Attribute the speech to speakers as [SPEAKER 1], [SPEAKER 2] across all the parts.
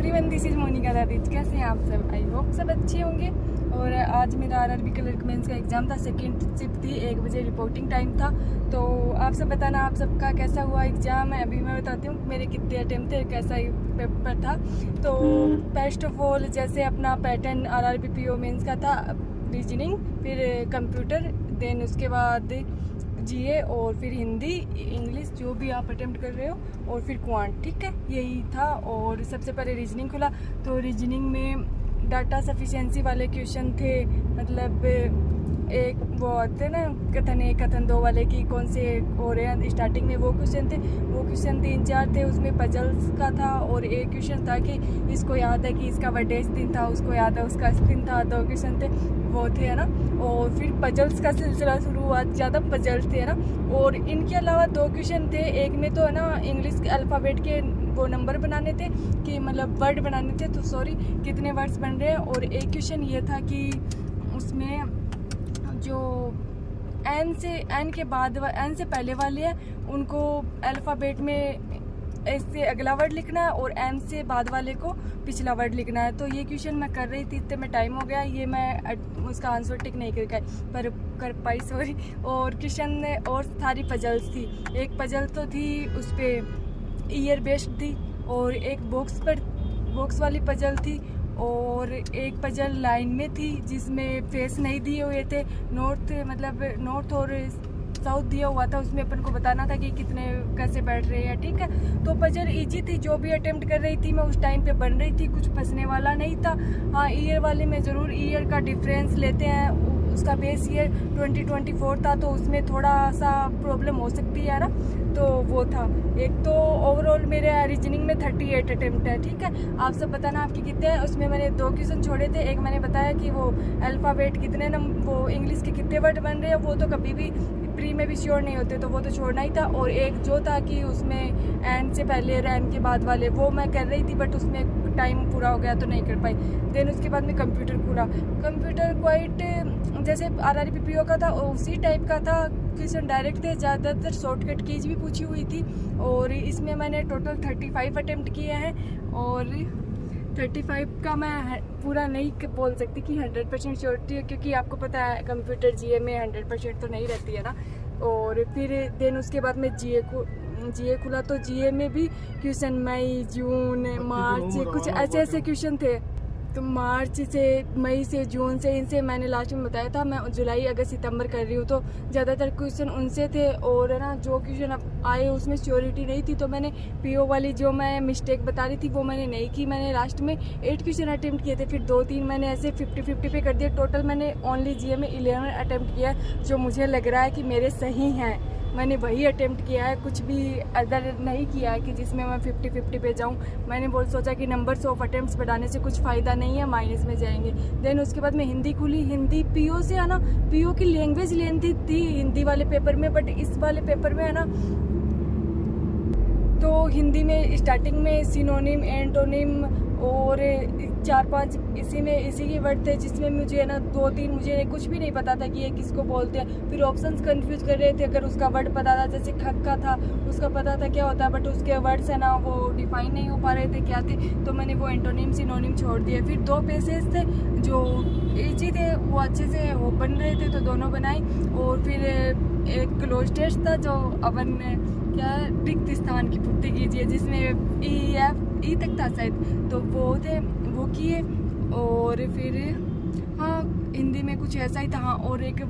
[SPEAKER 1] Everyone, this is Monika Dadij. कैसे हैं आप सब? आई होप सब अच्छे होंगे। और आज मेरा आरआरबी क्लर्क मेंस का एग्ज़ाम था, सेकंड शिफ्ट थी, 1 बजे रिपोर्टिंग टाइम था। तो आप सब बताना आप सबका कैसा हुआ एग्ज़ाम है। अभी मैं बताती हूँ मेरे कितने अटेम्प्ट थे, कैसा पेपर था। तो फर्स्ट ऑफ ऑल जैसे अपना पैटर्न आरआरबी पीओ मेंस का था, रीजनिंग, फिर कंप्यूटर, देन उसके बाद जीए और फिर हिंदी, इंग्लिश, जो भी आप अटेम्प्ट कर रहे हो, और फिर क्वांट। ठीक है, यही था। और सबसे पहले रीजनिंग खुला, तो रीजनिंग में डाटा सफिशिएंसी वाले क्वेश्चन थे। मतलब एक वो आते ना कथन 1 कथन 2 वाले की कौन से हो रहे हैं स्टार्टिंग में, वो क्वेश्चन थे। वो क्वेश्चन 3-4 थे। उसमें पजल्स का था और एक क्वेश्चन था कि इसको याद है कि इसका बर्थडे इस दिन था, उसको याद है उसका इस दिन था। 2 क्वेश्चन थे, वो थे, है ना। और फिर पजल्स का सिलसिला शुरू हुआ, ज़्यादा पजल्स थे, है ना। और इनके अलावा 2 क्वेश्चन थे। एक में तो है ना इंग्लिश के अल्फ़ाबेट के वो नंबर बनाने थे, कि मतलब वर्ड बनाने थे, तो सॉरी कितने वर्ड्स बन रहे हैं। और एक क्वेश्चन ये था कि उसमें जो एन के बाद एन से पहले वाले हैं उनको अल्फ़ाबेट में ऐसे अगला वर्ड लिखना है, और एम से बाद वाले को पिछला वर्ड लिखना है। तो ये क्वेश्चन मैं कर रही थी, इतने में टाइम हो गया, ये मैं उसका आंसर टिक नहीं कर पाई, सॉरी। और क्वेश्चन और सारी पजल्स थी। एक पजल तो थी उस पर ईयर बेस्ड थी, और एक बॉक्स वाली पजल थी, और एक पजल लाइन में थी जिसमें फेस नहीं दिए हुए थे। नॉर्थ और साउथ दिया हुआ था, उसमें अपन को बताना था कि कितने कैसे बैठ रहे हैं। ठीक है, तो पजल इजी थी, जो भी अटेम्प्ट कर रही थी मैं उस टाइम पे बन रही थी, कुछ फंसने वाला नहीं था। हाँ, ईयर वाले में ज़रूर ईयर का डिफरेंस लेते हैं, उसका बेस ईयर 2024 था, तो उसमें थोड़ा सा प्रॉब्लम हो सकती है ना। तो वो था। एक तो ओवरऑल मेरे रीजनिंग में 38 अटेम्प्ट है। ठीक है, आप सब बताना आपके कितने हैं। उसमें मैंने 2 क्वेश्चन छोड़े थे। एक मैंने बताया कि वो अल्फ़ाबेट कितने वो इंग्लिश के कितने वर्ड बन रहे हैं, वो तो कभी भी प्री में भी श्योर नहीं होते, तो वो तो छोड़ना ही था। और एक जो था कि उसमें एन से पहले रैम के बाद वाले, वो मैं कर रही थी, बट उसमें टाइम पूरा हो गया तो नहीं कर पाई। देन उसके बाद में कंप्यूटर खुला। कंप्यूटर क्वाइट जैसे आरआरबी पीओ का था उसी टाइप का था, क्वेश्चन डायरेक्ट थे, ज़्यादातर शॉर्टकट कीज भी पूछी हुई थी। और इसमें मैंने टोटल 35 अटेम्प्ट किए हैं, और 35 का मैं पूरा नहीं बोल सकती कि 100% श्योरिटी है, क्योंकि आपको पता है कंप्यूटर जीए में 100% तो नहीं रहती है ना। और फिर देन उसके बाद में जीए खुला, तो जीए में भी क्वेश्चन मई, जून, मार्च, कुछ ऐसे क्वेश्चन थे। तो मार्च से, मई से, जून से, इनसे मैंने लास्ट में बताया था मैं जुलाई, अगस्त, सितंबर कर रही हूँ, तो ज़्यादातर क्वेश्चन उनसे थे। और है ना, जो क्वेश्चन अब आए उसमें श्योरिटी नहीं थी, तो मैंने पीओ वाली जो मैं मिस्टेक बता रही थी वो मैंने नहीं की। मैंने लास्ट में 8 क्वेश्चन अटेम्प्ट किए थे, फिर 2-3 मैंने ऐसे 50-50 पे कर दिए। टोटल मैंने ओनली जीए में 11 अटेम्प्ट किया, जो मुझे लग रहा है कि मेरे सही हैं। मैंने वही अटेम्प्ट किया है, कुछ भी अदर नहीं किया है कि जिसमें मैं 50-50 पे जाऊं। मैंने सोचा कि नंबर्स ऑफ अटेम्प्ट्स बढ़ाने से कुछ फ़ायदा नहीं है, माइनस में जाएंगे। देन उसके बाद में हिंदी खुली। हिंदी पीओ से है ना, पीओ की लैंग्वेज लेंथी थी हिंदी वाले पेपर में, बट इस वाले पेपर में है ना, तो हिंदी में स्टार्टिंग में सिनोनिम, एंटोनिम और 4-5 इसी के वर्ड थे, जिसमें मुझे ना 2-3 मुझे कुछ भी नहीं पता था कि ये किसको बोलते हैं। फिर ऑप्शंस कंफ्यूज कर रहे थे। अगर उसका वर्ड पता था, जैसे खक का था, उसका पता था क्या होता है, बट उसके वर्ड्स है ना वो डिफाइन नहीं हो पा रहे थे क्या थे, तो मैंने वो एंटोनिम, सिनोनिम छोड़ दिए। फिर 2 पैसेज थे जो इजी थे, वो अच्छे से वो बन रहे थे, तो दोनों बनाई। और फिर एक क्लोज टेस्ट था, जो अपन क्या रिक्त स्थान की पूर्ति कीजिए, जिसमें ई तक था शायद, तो वो किए। और फिर हाँ, हिंदी में कुछ ऐसा ही था। हाँ, और एक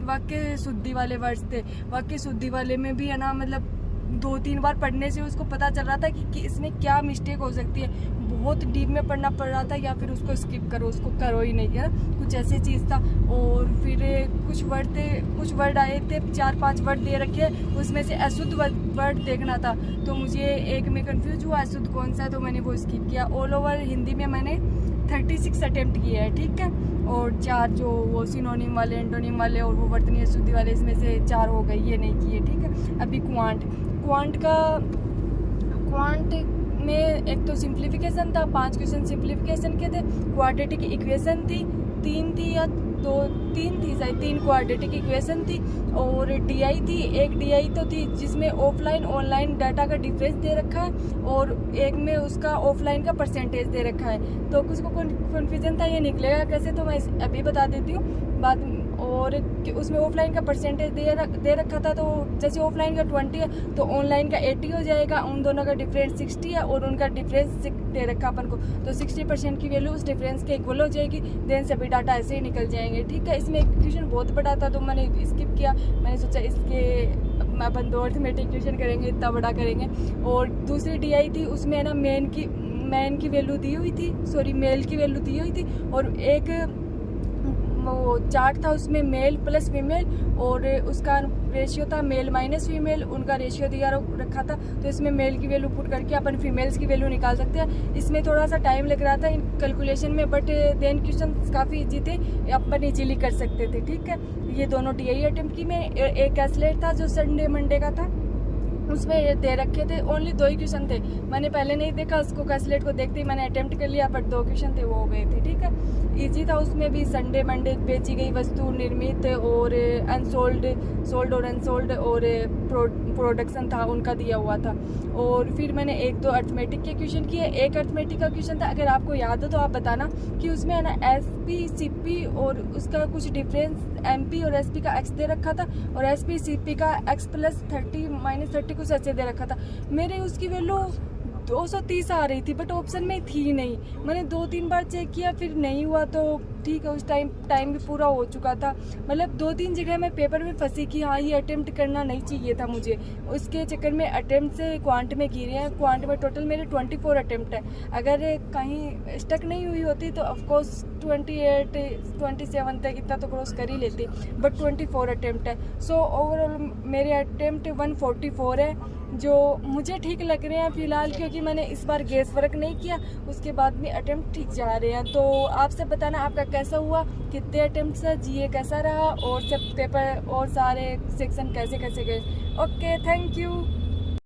[SPEAKER 1] वाक्य शुद्धि वाले वर्ड्स थे। वाक्य शुद्धि वाले में भी है ना, मतलब 2-3 बार पढ़ने से उसको पता चल रहा था कि इसमें क्या मिस्टेक हो सकती है। बहुत डीप में पढ़ना पड़ रहा था, या फिर उसको स्किप करो, उसको करो ही नहीं, है ना, कुछ ऐसी चीज़ था। और फिर कुछ वर्ड आए थे, 4-5 वर्ड दे रखे, उसमें से अशुद्ध वर्ड देखना था, तो मुझे एक में कंफ्यूज हुआ अशुद्ध कौन सा है, तो मैंने वो स्किप किया। ऑल ओवर हिंदी में मैंने 36 अटेम्प्ट किए हैं। ठीक है, और 4 जो वो सिनोनिम वाले, एंटोनिम वाले और वो वर्तनीय शुद्धि वाले, इसमें से 4 हो गए, ये नहीं किए। ठीक है, अभी क्वांट में एक तो सिंप्लीफिकेशन था, 5 क्वेश्चन सिंप्लीफिकेशन के थे। क्वाड्रेटिक इक्वेशन थी, 3 थी या तीन थी शायद, 3 क्वाड्रेटिक इक्वेशन थी और DI थी, एक DI तो थी जिसमें ऑफलाइन ऑनलाइन डाटा का डिफरेंस दे रखा है और एक में उसका ऑफलाइन का परसेंटेज दे रखा है। तो कुछ को कन्फ्यूजन था ये निकलेगा कैसे, तो मैं अभी बता देती हूँ बाद। और उसमें ऑफलाइन का परसेंटेज दे रखा था, तो जैसे ऑफलाइन का 20 है तो ऑनलाइन का 80 हो जाएगा, उन दोनों का डिफरेंस 60 है और उनका डिफरेंस दे रखा अपन को, तो 60% की वैल्यू उस डिफरेंस के इक्वल हो जाएगी। देन सभी डाटा ऐसे ही निकल जाएंगे, ठीक है। इसमें क्वेश्चन बहुत बड़ा था तो मैंने स्किप किया, मैंने सोचा इसके अपन 2 अर्थमेटिक क्वेश्चन करेंगे, इतना बड़ा करेंगे। और दूसरी DI थी, उसमें ना मैन की वैल्यू दी हुई थी, सॉरी मेल की वैल्यू दी हुई थी और एक वो चार्ट था उसमें मेल प्लस फीमेल और उसका रेशियो था मेल माइनस फीमेल, उनका रेशियो दिया रखा था। तो इसमें मेल की वैल्यू पुट करके अपन फीमेल्स की वैल्यू निकाल सकते हैं। इसमें थोड़ा सा टाइम लग रहा था इन कैलकुलेशन में, बट देन क्वेश्चन काफ़ी इजी थे, अपन इजीली कर सकते थे, ठीक है। ये दोनों DI अटेम्प्ट की में एक कैलकुलेट था जो संडे मंडे का था, उसमें दे रखे थे। ओनली 2 ही क्वेश्चन थे, मैंने पहले नहीं देखा उसको, कैलकुलेट को देखते ही मैंने अटेम्प्ट कर लिया, बट 2 क्वेश्चन थे वो हो गए थे, ठीक है। इजी था। उसमें भी संडे मंडे बेची गई वस्तु, निर्मित और अनसोल्ड, सोल्ड और अनसोल्ड और प्रोडक्शन था उनका दिया हुआ था। और फिर मैंने 1-2 अर्थमेटिक के क्वेश्चन किए। एक अर्थमेटिक का क्वेश्चन था, अगर आपको याद हो तो आप बताना, कि उसमें है ना SP CP और उसका कुछ डिफरेंस MP और SP का x दे रखा था और SP CP का x प्लस 30 माइनस 30 कुछ ऐसे दे रखा था। मेरे उसकी वैल्यू 230 आ रही थी, बट ऑप्शन में थी नहीं। मैंने 2-3 बार चेक किया, फिर नहीं हुआ, तो ठीक है, उस टाइम भी पूरा हो चुका था। मतलब 2-3 जगह मैं पेपर में फंसी कि हाँ ये अटेम्प्ट करना नहीं चाहिए था मुझे, उसके चक्कर में अटेम्प्ट से क्वांट में गिरे हैं। क्वांट में टोटल मेरे 24 अटेम्प्ट है, अगर कहीं स्टक नहीं हुई होती तो ऑफकोर्स 28-27 तक इतना तो क्रॉस कर ही लेती, बट 24 अटेम्प्ट है। सो ओवरऑल मेरे अटेम्प्ट 144 है, जो मुझे ठीक लग रहे हैं फिलहाल, क्योंकि मैंने इस बार गेस वर्क नहीं किया, उसके बाद भी अटेम्प्ट ठीक जा रहे हैं। तो आप सब बताना आपका कैसा हुआ, कितने अटेम्प्ट्स है, GA कैसा रहा और सब पेपर और सारे सेक्शन कैसे कैसे गए। Okay, thank you.